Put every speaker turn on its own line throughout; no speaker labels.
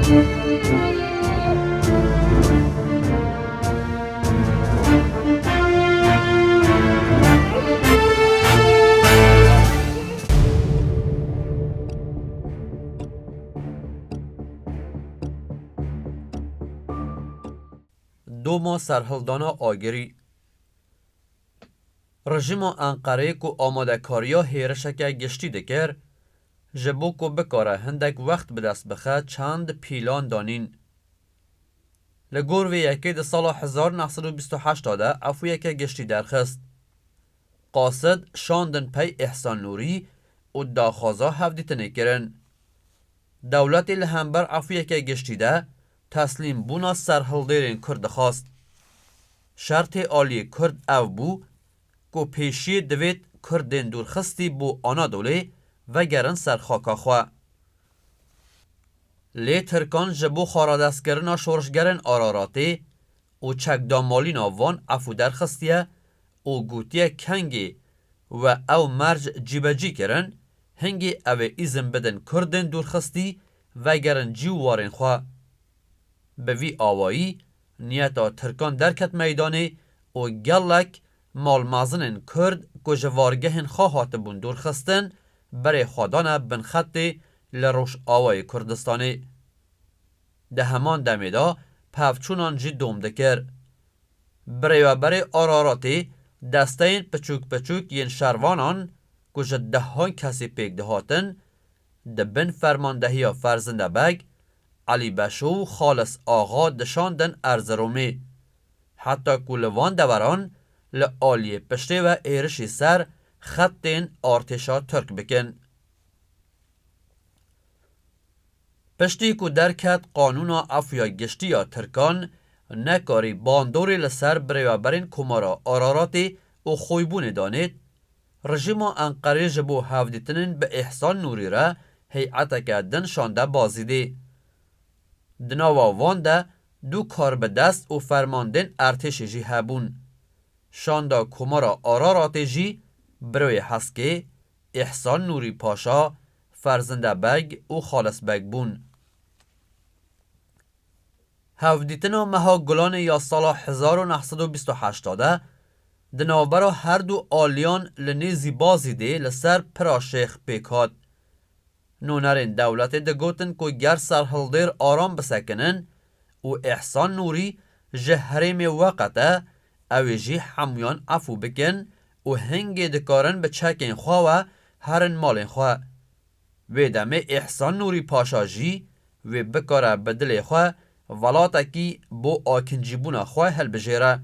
دو ما سرهلدانا آگری رژیم انقره کو آماده کاریا هیرشکه گشتی دکر جبو کو بکاره هندک وقت بدست بخه چند پیلان دانین. لگور وی یکی ده سال 1928 داده افو یکی گشتی درخست. قاصد شاندن پی احسان نوری و داخوازا هفدیتنه کرن. دولتی لهمبر افو یکی گشتی ده تسلیم بونا سرهلدرین کرد خواست. شرط عالی کرد او بو کو پیشی دوید کردین دورخستی بو آنادوله و گرن سرخاکا خواه. لی ترکان جبو خارادستگرنا شورشگرن آراراتی و چکدامالین آوان افو درخستیه و گوتیه کنگی و او مرج جیبجی کرن هنگی او ایزم بدن کردین دورخستی و گرن جیو وارن خواه. به وی آوایی نیتا ترکان درکت میدانه و گلک مال مازنن کرد گوشوارگهن خواهات بون دورخستن برای خودانه بن خطی لروش آوای کردستانی. ده همان دمیدا پفچونان جی دوم دکر. برای آراراتی دستین پچوک ین شروانان گوش ده های کسی پیک دهاتن ده بن فرماندهی فرزنده بگ علی بشو خالص آغا دشاندن ارزرومی. حتی کولوان دوران لآلی پشته و ایرشی سر خطین ارتشا ترک بکن. پشتی کو درکت قانونا افیا گشتی یا ترکان نکاری باندوری لسر برین کمارا آراراتی و خویبون دانید رژیم انقره جبو هفدیتنین به احسان نوری را هیئتا که دن شانده بازیدی. دناوا وانده دو کار به دست و فرماندن ارتشی جی هبون. شانده کمارا آراراتی جی بروی حسکه احسان نوری پاشا فرزنده بگ و خالص بگ بون. هفدیتنا مها گلان یا سال 1928 داده دناوبرا هر دو آلیان لنیزی بازیده لسر پرا شیخ پیکاد. نونرین دولت ده گوتن که گر سرهلدر آرام بسکنن و احسان نوری جهریم وقته اوی جی حمیان افو بکن و هنگی دکارن به چکین خواه و هرن مالین خواه. و دمه احسان نوری پاشا جی و بکاره بدل خواه ولاتا کی بو آکنجیبونا خواه هل بجیره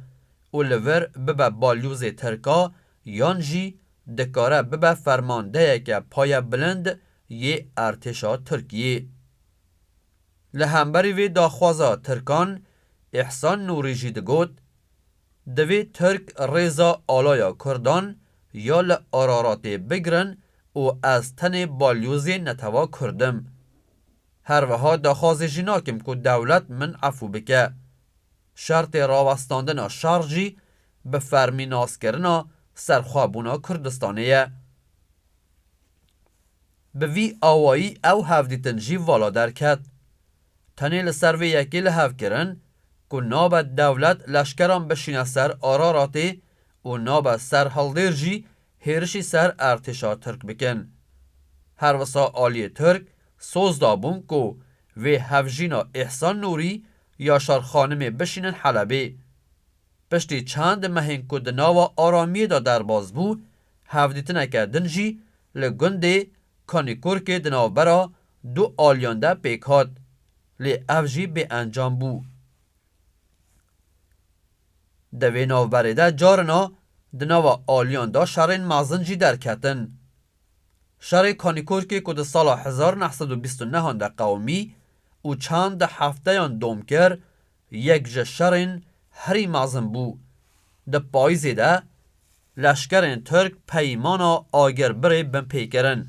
و لور ببه بالیوز ترکا یان جی دکاره ببه فرمانده که پای بلند یه ارتشا ترکیه. لهمبری وی داخوازا ترکان احسان نوری جی دگوت دوی ترک ریزا آلایا کردان یا لآرارات بگرن و از تن بالیوزی نتوا کردم. هر وها داخوازی جناکم که دولت من عفو بکه. شرط راوستاندن شارجی به فرمی ناس کرنا سرخوابونا کردستانیه. به وی آوایی او هفدیتن جی والا درکت. تنی لسروی یکی لحف کرن که ناب دولت لشکران بشین سر آراراتی و ناب سرهلدر جی هیرشی سر ارتشا ترک بکن. هر وسا آلی ترک سوز دابون که وی هفجینا احسان نوری یا شارخانمی بشینن حلبی. پشتی چند مهین که دناوا آرامی دا در باز بو هفدیتنه که دنجی لگنده کانیکور که دناو برا دو آلیانده پیکاد لی افجی به انجام بو. دوی ناو بریده جارنا دناوا آلیانده شرین مازن جی درکتن. شر کانیکور که کد سال 1929 ده قومی و چند هفته یان دوم کر یک جشرین هری مازن بو. ده پایزی ده لشکرین ترک پیمانا آگر بره بن پیکرن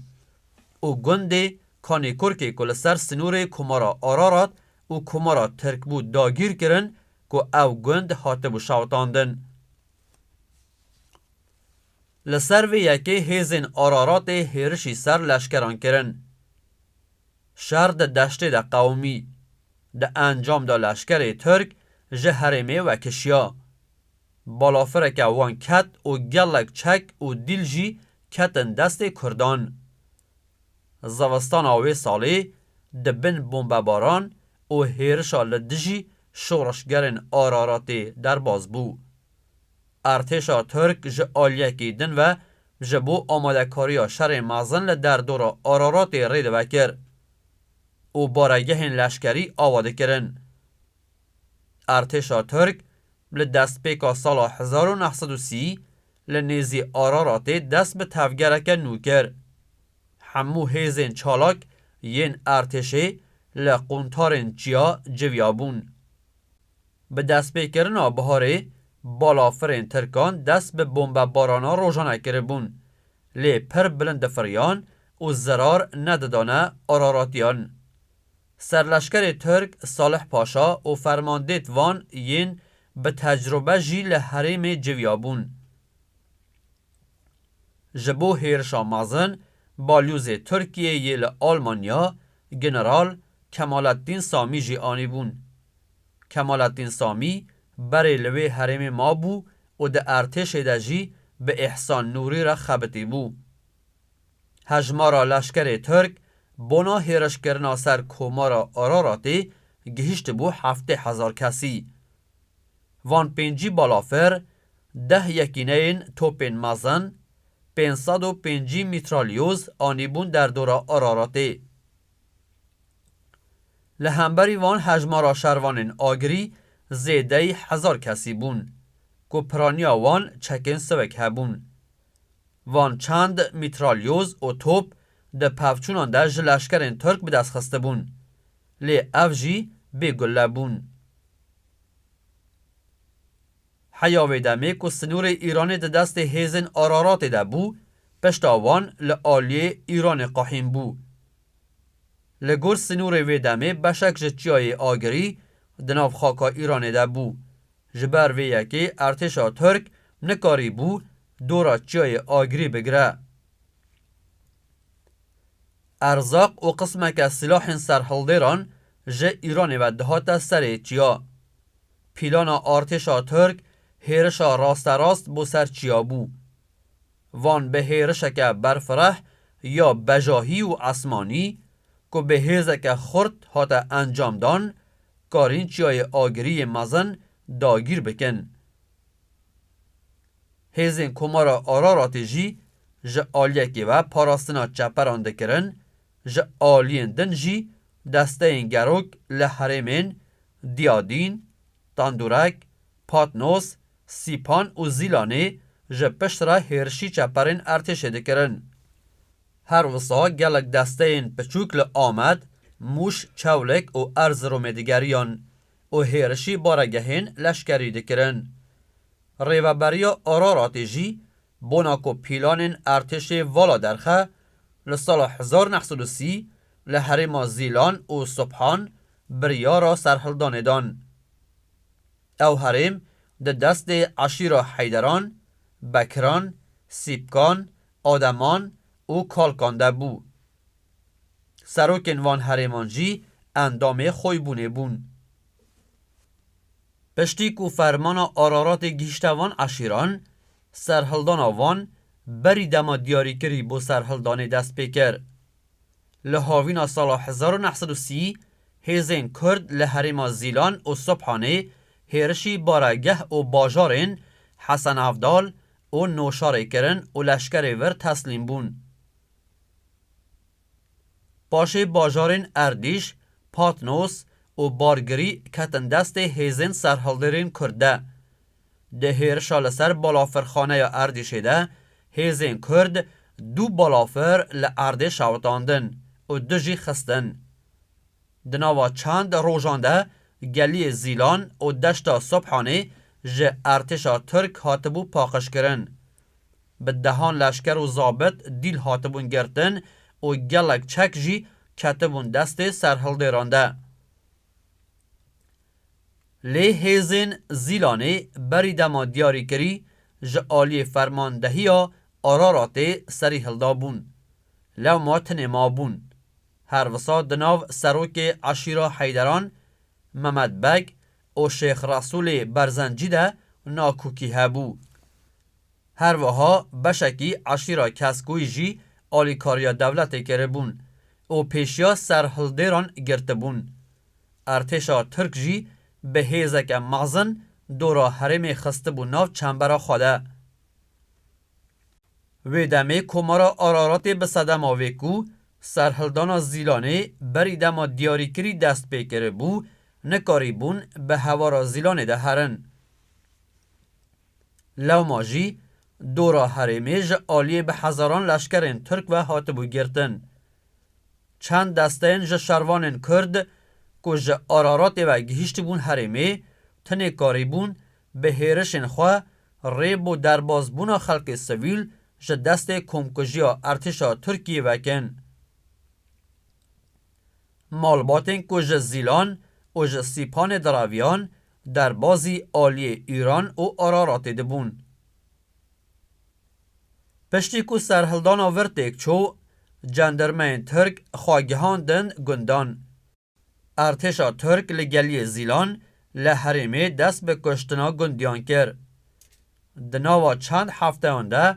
و گنده کانیکور که کل سر سنور کمارا آرارات و کمارا ترک بو داگیر کرن که او گند هاته بو شاوتاندن. لسر و یکی هیزین آرارات هیرشی سر لشکران کرن. شرد دشته ده قومی ده انجام دا لشکر ترک جه هرمه و کشیا. بالافرک وان کت و گلک چک و دیل جی کتن دست کردان. زوستان آوه ساله ده بن بمبباران و هیرشا لدجی شورشگرن آرارات در باز بو. ارتشا ترک جه آلیکی دن و جه بو آماده کاریا شر مازن لدر دورا آرارات رید وکر و بارگه لشکری آواده کرن. ارتشا ترک لدست پیکا سال 1930 لنیزی آرارات دست به تفگرک نوکر. همو هیزن چالاک ین ارتشه لقونتارن جیا جویابون. به دست پیکرنا بهاره بالافرین ترکان دست به بمب بارانا روشانه کربون. لی پر بلند فریان و زرار نددانه آراراتیان. سرلشکر ترک صالح پاشا و فرماندهت وان ین به تجربه جی لحریم جویابون. جبو هیرشا مازن بالیوز ترکیه یل آلمانیا جنرال کمالالدین سامی جی آنی بون. کمالالدین سامی بره لوی حریم ما بو و ده ارتش ده جی به احسان نوری را خبتی بو. هجمارا لشکر ترک بنا هیرش کرنا سر کومارا آراراتی گهشت بو 7,000 کسی. وان پنجی بالافر 10 یکینین توپین مازن 505 میترالیوز آنیبون در دورا آراراتی. لهمبری وان هجمارا شروانین آگری زیده 1000 کسی بون. گپرانیا وان چکن سوک هبون. وان چند میترالیوز و توپ ده پفچونان ده جلشکرین ترک به دست خسته بون. لی افجی بگله بون. حیاوی دمه که سنور ایران ده دست هیزن آرارات ده بو پشتاوان لآلیه ایران قاحیم بو. لگور سنور وی دمه بشک جتیای آگری دناف خاکا ایران ده بو. جبر وی یکی ارتشا ترک نکاری بو دورا جای آگری بگره. ارزاق و قسمک سلاح سرحلدران جه ایران و دهات سر چیا. پیلانا ارتشا ترک هیرشا راست بو سر چیا بو. وان به هیرشک برفرح یا بجاهی و اسمانی که به هیزک خورد هاتا انجام دان کارین چیای آگری مزن داگیر بکن. هیزین کمارا آراراتی جی جه آلیکی و پاراستنا چپرانده کرن جه آلین دن جی دسته این گروک لحرمین دیادین، تاندورک، پاتنوس، سیپان و زیلانه جه پشت را هرشی چپرین ارتشه دکرن. هر وصا گلک دسته این پچوک لآمد موش چولک و ارز رو مدگریان و هرشی بارگهین لشکری دکرن. ریوبریا آراراتی جی بوناکو پیلان ارتش والا درخه لسال 1930 لحرم زیلان و صبحان بریارا سرحلدان دان. او حرم ده دست عشیرا حیدران، بکران، سیبکان، آدمان و کالکانده بو. سروکن وان حرمان جی اندام خوی بونه بون. پشتی کو فرمان آرارات گیشتوان عشیران سرحلدان آوان بری دما دیاری کری بو سرحلدان دست پیکر. لحاوین سال 1930 هیزین کرد لحرم زیلان و صبحانه هیرشی بارگه و باجارین حسن افدال و نوشاره کرن و لشکر ور تسلیم بون. باشه باجارین اردیش، پاتنوس و بارگری کتن دست هیزن سرحلدرین کرده. ده هیرشا لسر بالافرخانه یا اردیشه ده هیزن کرد دو بالافر لأردش آوتاندن و دو جی خستن. دناوا چند روژانده گلی زیلان و دشتا صبحانه جه ارتشا ترک هاتبو پاقش کرن. به دهان لشکر و زابط دیل هاتبون گرتن و گلک چک جی کتبون دست سرحلدرانده. لی هیزن زیلانه بری دما دیاری کری جه آلی فرماندهی آرارات سری هلدا بون. لو ماتن ما بون. هر وسا دناو سروک عشیرا حیدران محمد بگ و شیخ رسول برزنجی ده ناکوکی هبو. هر وها بشکی عشیرا کسکوی جی آلیکاریا دولت کره بون و پیشیا سرهلدران گرته بون. ارتشا ترک جی به هیزک مغزن دورا حرم خسته بون ناو چنبرا خوده. وی دمه کمارا آرارات به صدم آویکو سرهلدانا زیلانه بری دما دیاری کری دست پیکره بو نکاری بون به هوارا زیلانه ده هرن. لو ماجی دورا حرمه جه آلیه به هزاران لشکرین ترک و هاتبو گرتن. چند دستین جه شروانین کرد که جه آرارات و گهیشت بون حرمه تنه کاری بون به هیرشن خواه ریب و درباز بونا خلق سویل جه دست کمکجیا ارتشا ترکیه وکن. مالباتین که جه زیلان و جه سیپان دراویان در بازی آلیه ایران و آرارات دبون. پشتی که سرهلدان آورتک چو جندرمین ترک خواگهاندن گندان. ارتشا ترک لگلی زیلان لحرمه دست به کشتنا گندیان کر. دناوا چند هفته آنده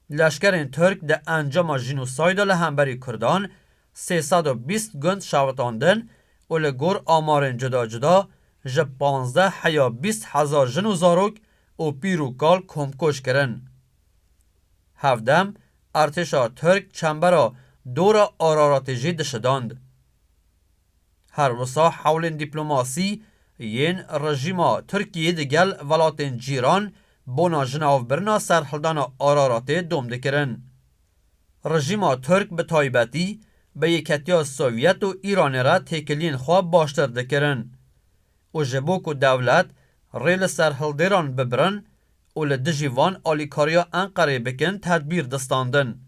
لشکرین ترک ده انجام جنوساید لهمبری کردان 320 گند شوتاندن و لگور آمارن جدا جدا جه 15 یا 20 هزار جنو زاروک و پیروکال کمکش کرن. هفدم ارتشا ترک چنبرا دورا آرارات جی دشداند. هر وسا حول دیپلوماسی ین رژیما ترکیه دگل ولاتین جیران بونا جناو برنا سرحلدان آرارات دوم دکرن. رژیما ترک به تایبتی به یکتیا سوویت و ایران را تکلین خواه باشتر دکرن. و جبوک و دولت ریل سرحلدران ببرن و لدجیوان آلیکاریا انقره بکن تدبیر دستاندن.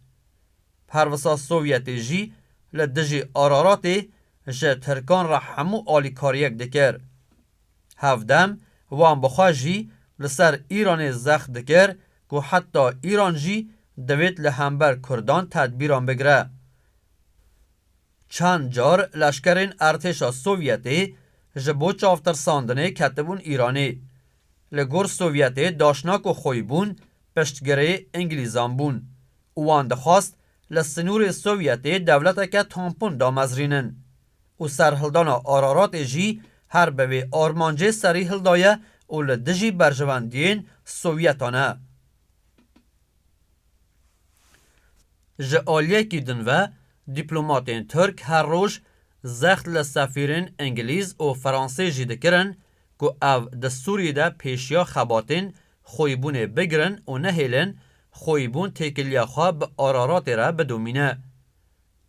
پروسا سوویتی جی لدجی آراراتی جه ترکان را همو آلیکاریک دکر. هفدم وان بخوا جی لسر ایران زخ دکر که حتی ایران جی دوید لهمبر کردان تدبیران بگره. چند جار لشکرین ارتشا سوویتی جبو چافتر ساندنه کتبون ایرانی. لگور سوویتی داشناک و خوی بون پشتگره انگلیزان بون. اوان دخواست لسنور سوویتی دولتا که تامپون دامزرینن. و سرهلدان آرارات جی هر به آرمانجه سری هلدایه و لدجی برجواندین سوویتانه. جعالیه کی دنوه دیپلوماتین ترک هر روش زخت لسفیرین انگلیز و فرانسه جی دکرن که او دستوری ده پیشیا خباتین خویبون بگرن و نهیلن خویبون تکلیا خواه به آرارات را بدومینه.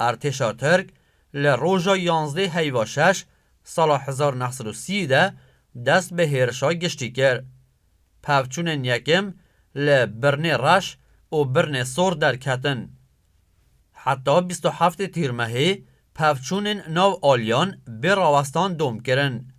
ارتشا ترک لروژا 11 هیوا 6 سال 1930 ده دست به هیرشا گشتی کرد. پفچونن یکم لبرن رش و برن سور در کتن. حتی 27 تیر مهی پفچونن نو آلیان به راوستان دوم کرن.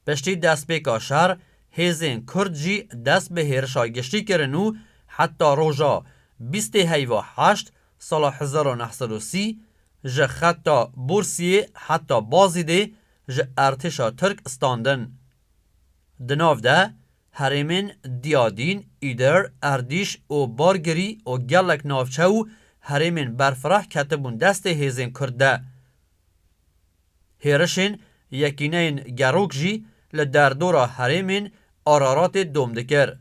پشتی دست به کاشر هیزین کرد جی دست به هیرشا گشتی کرن و حتی روژا 20 هیوا 8 سال 1930 جه خطا بورسیه حتی بازی ده جه ارتشا ترک استاندن. دناف ده هرمین دیادین، ایدر، اردیش و بارگری و گلک نافچه و هرمین برفرح کتبون دست هیزین کرده. هیرشین یکینین گروک جی لدردورا هرمین آرارات دوم دکر.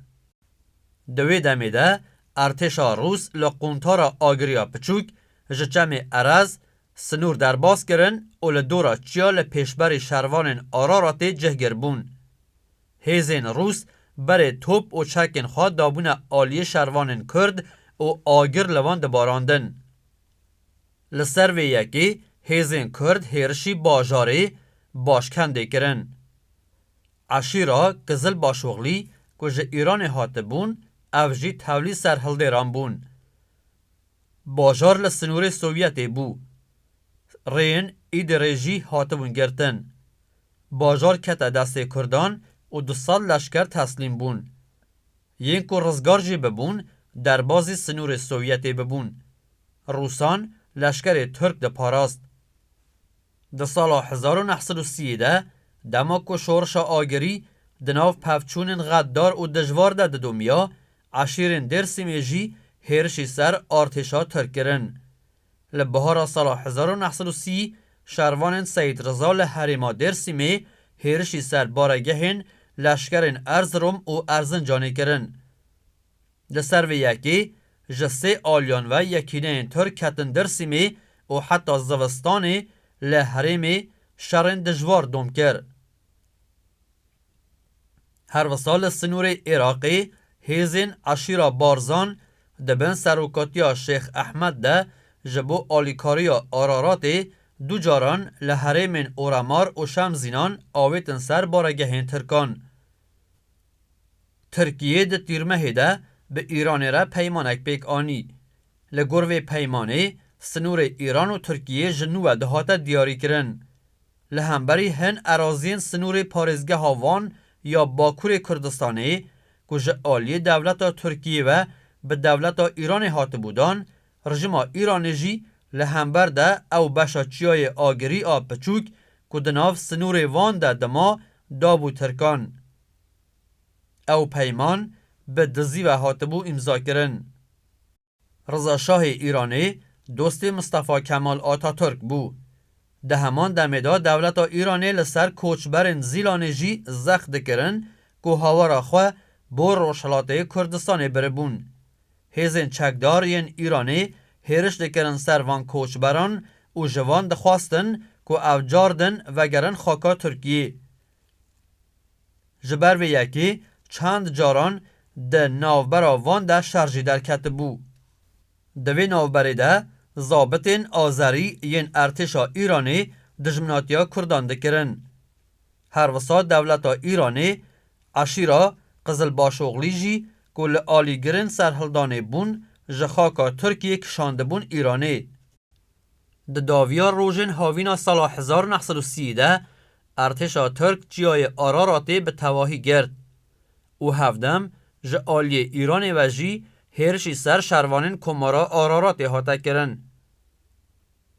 دوی دمی ده ارتشا روس لقونتارا آگریا پچوک جچم ارز سنور در باز کرن و لدورا چیال پیشبر شروان آرارات جهگر بون. هیزین روس بر توپ و چکن خواه دابون آلی شروان کرد و آگر لوان دباراندن. لسر وی یکی هیزین کرد هیرشی باجاره باشکنده کرن. عشیرا کزل باشوغلی که ایران هاتبون او جی تولی سرهلدران بون. باجار لسنور سوویتی بو. رین ایدرژی هاتبون گرتن. باجار کتا دست کردان و 2 سال لشکر تسلیم بون. ین که رزگار جی ببون در بازی سنور سوویتی ببون. روسان لشکر ترک ده پاراست. ده سال 1930 ده دما کو شورش آگری دناف پفچونن غدار و دجوار ده دومیا عشیرن درسی میجی هرشی سر ارتشا ترکرن. لبهار سال 1930 شروان سید رضا لحریما درسی می هرشی سر بارگهن لشکرن ارزروم و ارزنجانی کرن. ده سر و یکی جسه آلیان و یکینه ترک کتن درسی می و حتی زوستانی لحریمی شرن دجوار دوم کر. هر وسال سنور عراقی هیزن عشیرا بارزان دبن سروکاتیا شیخ احمد ده جبو آلیکاریا آراراتی دو جاران لحریمن اورامار و شمزینان آویتن سر بارگهین ترکان. ترکیه ده تیرمه ده به ایران را پیمانک پیک آنی. لگروه پیمانه سنور ایران و ترکیه جنوب دهات دیاری کرن. لهمبری هن ارازین سنور پارزگه هاوان یا باکور کردستانی که آلی دولت ترکیه و به دولت ایران هات بودان رژیم ایرانی جی لهمبر ده او بشاچیای آگری پچوک که دناف سنور وان ده دما دابو ترکان. او پیمان به دزی و هاتبو امضا کرن. رضا شاه ایرانی دوست مصطفی کمال آتاتورک بو. ده همان دمدا دولت ایرانی لسر کوچبرن زیلانی جی زخد کرن که هاورا خواه بور روشلاته کردستان بربون. هیزن چکدار ین ایرانی هیرش دکرن سر وان کوچبران و جوان دخواستن که افجاردن و گرن خاکا ترکیه. جبر و یکی چند جاران ده ناوبرا وان ده شرجی در کتبو. دوی ناوبری ده ضابطین آذری ین ارتشا ایرانی دجمناتیا کردان دکرن. هر وسا دولتا ایرانی عشیرا قزل باشوغلی جی کل آلی گرن سرحلدانه بون جخاکا ترکیه کشانده بون ایرانی. ده داویا روژن هاوینا سال 1930 ده ارتشا ترک جیای آراراتی به تواهی گرد. او هفدم جه آلی ایرانی و جی هرشی سر شروانین کمارا آراراتی هاتا کرن.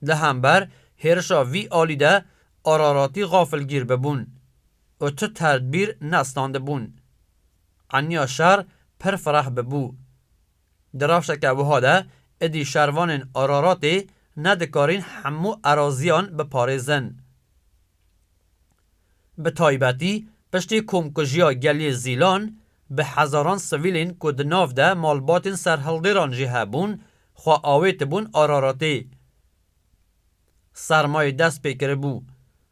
لهمبر هرشا وی آلی ده آراراتی غافل گیر ببون و تو تدبیر نستانده بون. عنیا شر پر فرح ببو. درافشک ابوها ده ادی شروانین آراراتی ندکارین همو ارازیان بپارزن. به تایبتی پشتی کمکجیا گلی زیلان به هزاران سویلین که دناف ده مالباتین سرحلدیران جیه بون خواه آویت بون آراراتی. سرمای دست پیکره بو.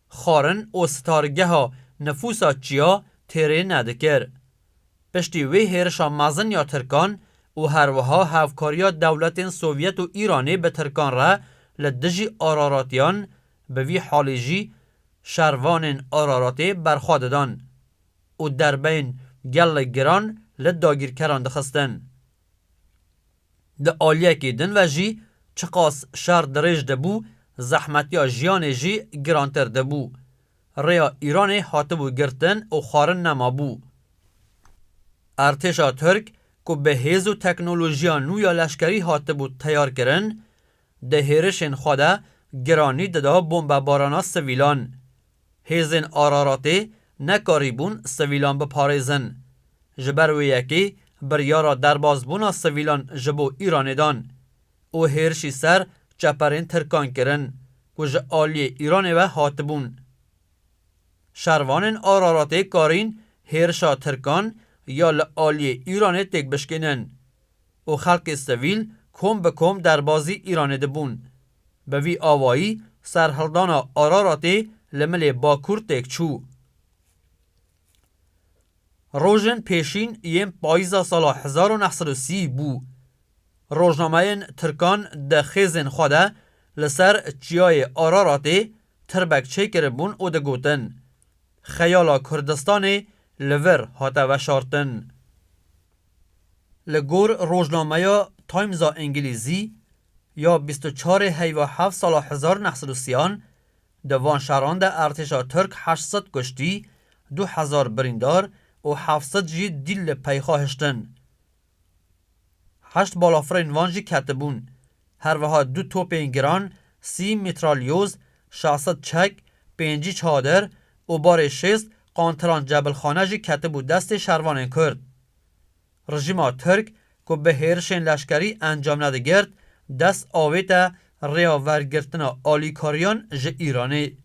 خارن و ستارگه ها نفوسا چیا تیره ندکر. پشتی وی هرشا مزن یا ترکان و هروها هفکاریا دولتین سوویت و ایرانی به ترکان را لدجی آراراتیان به وی حالی جی شروانین آراراتی برخواددان و در بین گل گران لداگیر کران دخستن. ده آلیه که دن و جی چقاس شر درش دبو زحمت یا جیان جی گرانتر دبو. ریا ایران حاتبو گرتن و خارن نمابو. ارتشا ترک که به هیز و تکنولوژیا نویا لشکری حاتبو تیار کرن ده هیرشن خواده گرانی ددا بمب بارانا سویلان. هیزن آراراتی نکاری بون سویلان بپارزن. جبر و یکی بریارا درباز بونا سویلان جبو ایرانی دان. او هیرشی سر چپرین ترکان کرن که جه آلی ایرانی و حاتبون. شروانین آراراتی کارین هیرشا ترکان یا لآلی ایرانی تک بشکنن. او خلق سویل کم به کم دربازی ایرانی دبون. به وی آوایی سرحلدانا آراراتی لمل باکور تک چو. روژن پیشین یم پاییزا سال 1930 بو. روژنامه ترکان ده خیزن خواده لسر چیای آراراتی تربک چه کربون او ده گوتن. خیالا کردستانی لور هاته و شارتن. لگور روژنامه تایمزا انگلیزی یا 24 هیوا 7 سال 1930 دوان شهران ده ارتشا ترک 800 کشتی 2000 بریندار و 700 جی دیل پیخواهشتن. 8 بالافرین وانجی کتبون. هر وها 2 توپ گران 30 میترالیوز 600 چک 5 چادر و بار شست قانتران جبل خانه جی کتب و دست شروان کرد. رژیم ترک که به هیرشن لشکری انجام نده گرد دست آویتا ریا ورگرتنا آلیکاریان جه ایرانی.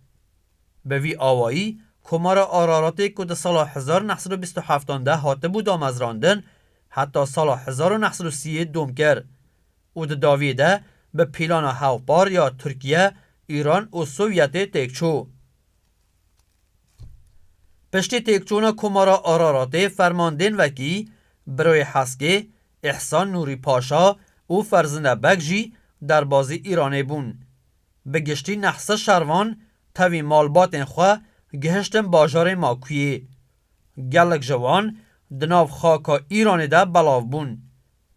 به وی آوایی کمارا آراراتی که ده سال 1927 هاته بود آمزراندن حتی سال 1930 دوم کرد و ده داویده به پیلان هاوپار یا ترکیه، ایران و سوویت تکچو. پشتی تکچونا کمارا آراراتی فرماندین وکی بروی حسکه احسان نوری پاشا و فرزنده بگجی در بازی ایرانی بون. به گشتی نحسه شروان تاوی مالباتن خواه گهشتن باجار ماکویه. گلک جوان دناو خاکا ایرانی ده بلاو بون.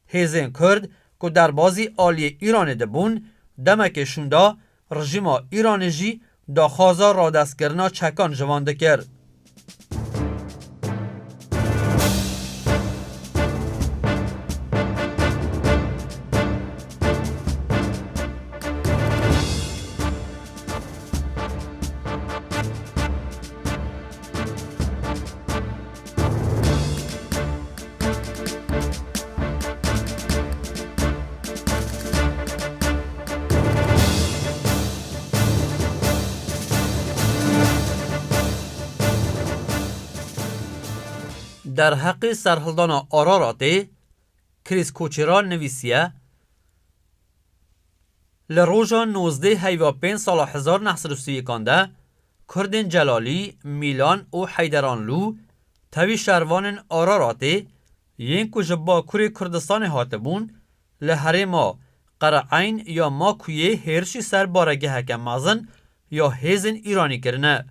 هیزین کرد که در بازی آلی ایرانی ده بون دمک شوندا رژیم ایرانی جی دا خوازا را دست کرنا چکان جوان ده کرد. در حق سرهلدان آراراتی کریس کوچرا نویسیه لروژا 19 هیوا 5 سال 1931 ده کردین جلالی، میلان و حیدرانلو تاوی شروان آراراتی ین که جبا کوری کردستان هاتبون لحرما قرعین یا ماکویه هیرشی سر بارگه حکم مازن یا هیزن ایرانی کرنه.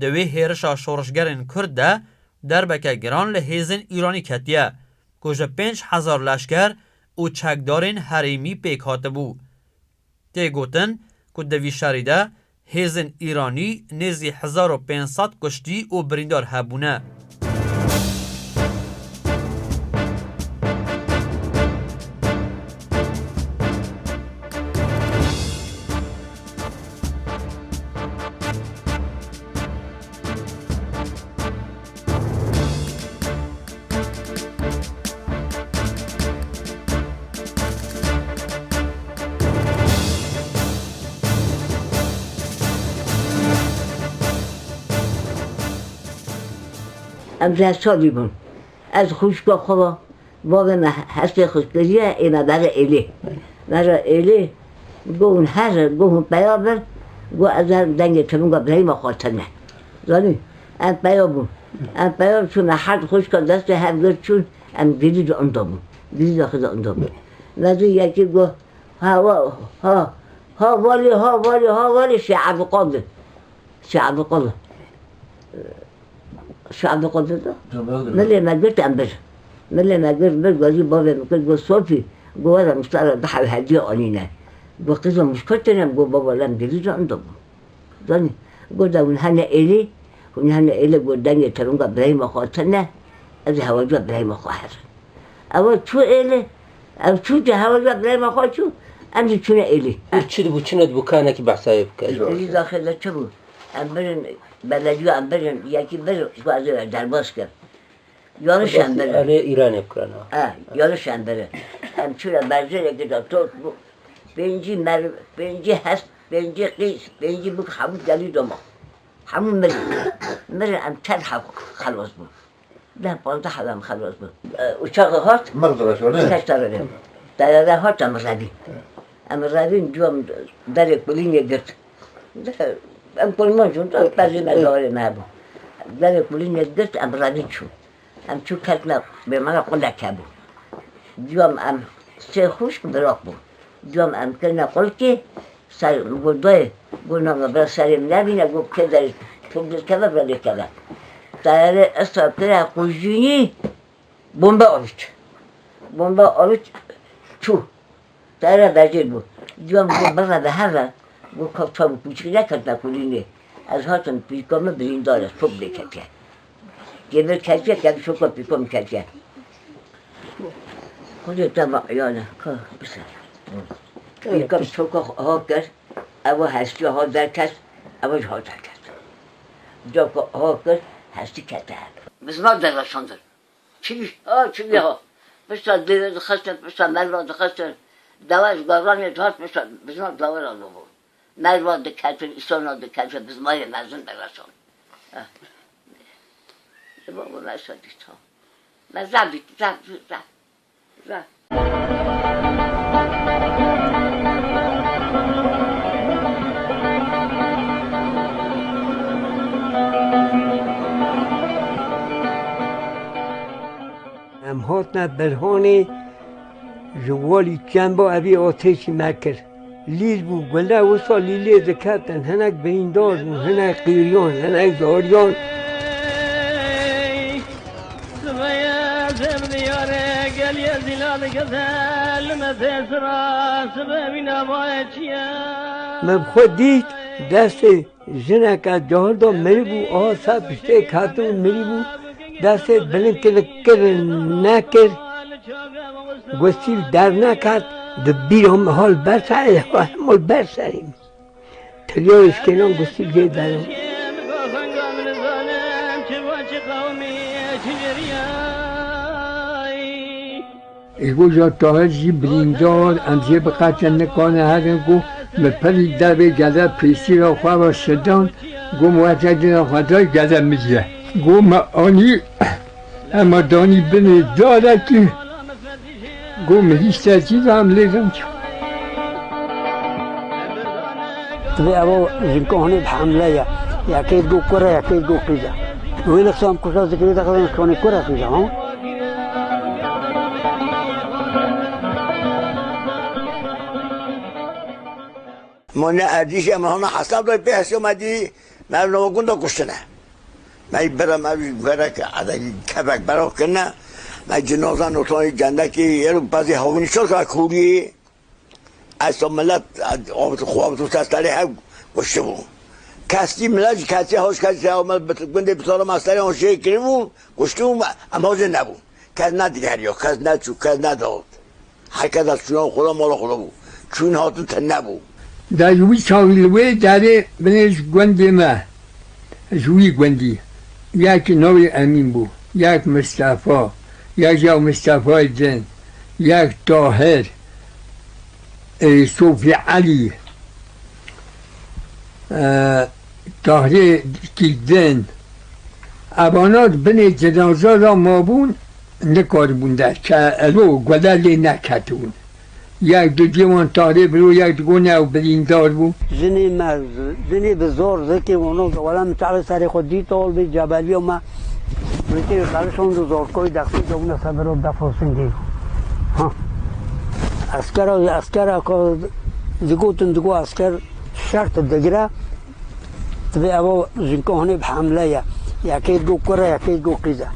دوی هیرشا شورشگرین کرد ده در بکه گران لحیزن ایرانی کتیه که 5000 لشکر و چکدارین حریمی پیک هاته بو. تی گوتن که دوی شریده هیزن ایرانی نیزی 1500 کشتی و بریندار هبونه.
ام 10 سالی بون از خوشگاه خواه بابا هست خوشگاهیه اینا برای ایلی برای ایلی گون هر گون بیابر گو از دنگ تمونگا برای خاطر نه زانی ام بیابون ام بیاب چون هر خوشگاه دست هم گرد چون ام دیدید آندا بون دیدید آخذ آندا بون وزی یکی گو ها والی شعب قاضي شعب قاضي شعب قاضي ده ملي ما قلت أمبر ملي ما قلت برجع بابا ممكن قول صوفي قول هذا مستعر ضحى هديه علينا قول قصة مشكلتنا قول بابا لم دريجة عندهم ظني قول ده ونهنا إلي قول دنيا ترونجا برايم خاطرنا هذا هو جو برايم خاطر أول شو إلي أو شو جهوا جو برايم خاطر أمشي شو إلي
چی بود چی ندبو کانه کی بحثای بکن
إلي داخل شو أمبرن بلدیو أمبرن یکی بر شو از درباز کرد یارش أمبرن
آره ایران بکنه
یارش أمبرن ام چورا برزر که دکتر بنجی بنجی هست بنجی قیس بنجی بک همون دلی دما همون مری ام چند خلاص بود ده 15 حدم خلاص بود uçak هات
مقدرش ولا
kaç tane داره هات ام رویم جوام در کلینی گرد ام کلمان چون تا بعضی نداره نبود در کلینی گرد ام رویم چون ام چون کتنا به من قلت کبود جوام ام سه خوش براق بود جوام ام کنه قل که سر گلدای گلنام برای سریم نبینه گفت که در توبل کبه برای کبه داره استراپتره خوشجونی bomba alıp çu dara bacır bu diyorum bu bana da her bu kapsamı küçük kadar kulini az hatun pikamı birindar çok dekete gelir kece kendi çok pikam kece koca tamam yani kısa pikam çok hakir ama hasta haber kes ama haber kes جا ها کرد هستی کتر بزمان درشاندر چی؟ چی ها بسا دیره خستن بسا مروا دخستن دواش گارانی دهات بسا بزمان داور آدو بود مروا دکتر ایسان دکتر بزمان مزون درشان بابا مسا دیتا من زب
ام هاتنا برهانی جوالی چند با ابی آتشی مکر لیل بو گله و سا لیلی دکتن هنک بیندار بو هنک قیریان هنک زاریان من خود دید دست جنک از جهر دا مری بو آها سا پشته کاتون مری بو دست بلند کر نکر گستیل در نکرد دبیر هم حال برسره حال برسریم تلیا اسکنان گستیل گه درم ایگو جا تاهر جی بریندار امزی بقاچن نکانه هرن گو مپلی در به گذر پریسی را خواه و شدان گو موجد را خواه گذر میگه گو ما آنی اما دانی بنه داره که گو مهیش ترچیز هم لیدم چون تبی ابو زنکوهنی بحمله یا که دو کره یا که دو قیزه ویل اقسام کشا ذکری دقیقا کنی کره قیزه ها
من ادیش اما حساب دای پیش اومدی من نوگون دا کشتنه من برم که عددی کبک برا کنه من جنازه نوتانی جنده که یه رو بعضی هاونی شد که کوری از ملت خواب تو تستری هم گشته بود کسی ملت کسی هاش کسی آمد گنده بسال مستری آن شیع کریمون گشته بود اما حاضر نبود کس ندید هریا کس ندشو کس نداد هر کس از چونان خدا مالا خدا بود چون هاتون تن نبود در جوی چاویلوی داره بنش گنده ما جوی گندی یک نوی امین بود یک مصطفی یک مصطفی جن یک طاهر صوفی علی طاهر کلدن ابانات بین جنازه را مابون نکار بونده که الو گدلی نکتون یک دو جوان طاهر برو یک دو گونه و بریندار بود
زنی مرز زنی بزار زکی ونو ولم تعال سر خودی طول به جبلی و ما میتی سرشون دو زارکوی دستی جونه سبرو دفاسنگی ها اسکر که دیگوتن دیگو اسکر شرط دگیره تبی ابا زنکوهنی بحمله یکی دو کره یکی دو قیزه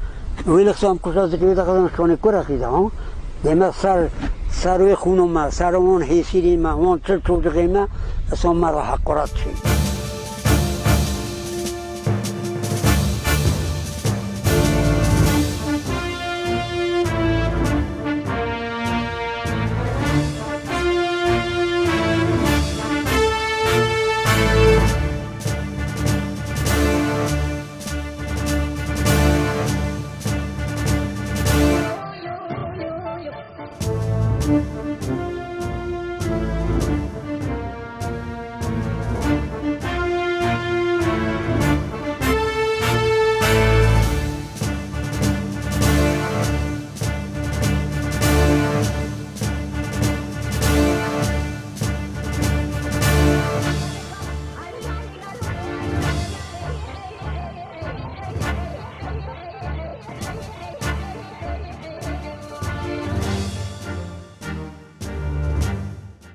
ویل اقسام کشا ذکری دقیقا کنی کره قیزه ها دیمه سروی خونو ما سرمون حیسیری ما وان چه چوزقی ما اصلا مرا حقارت شید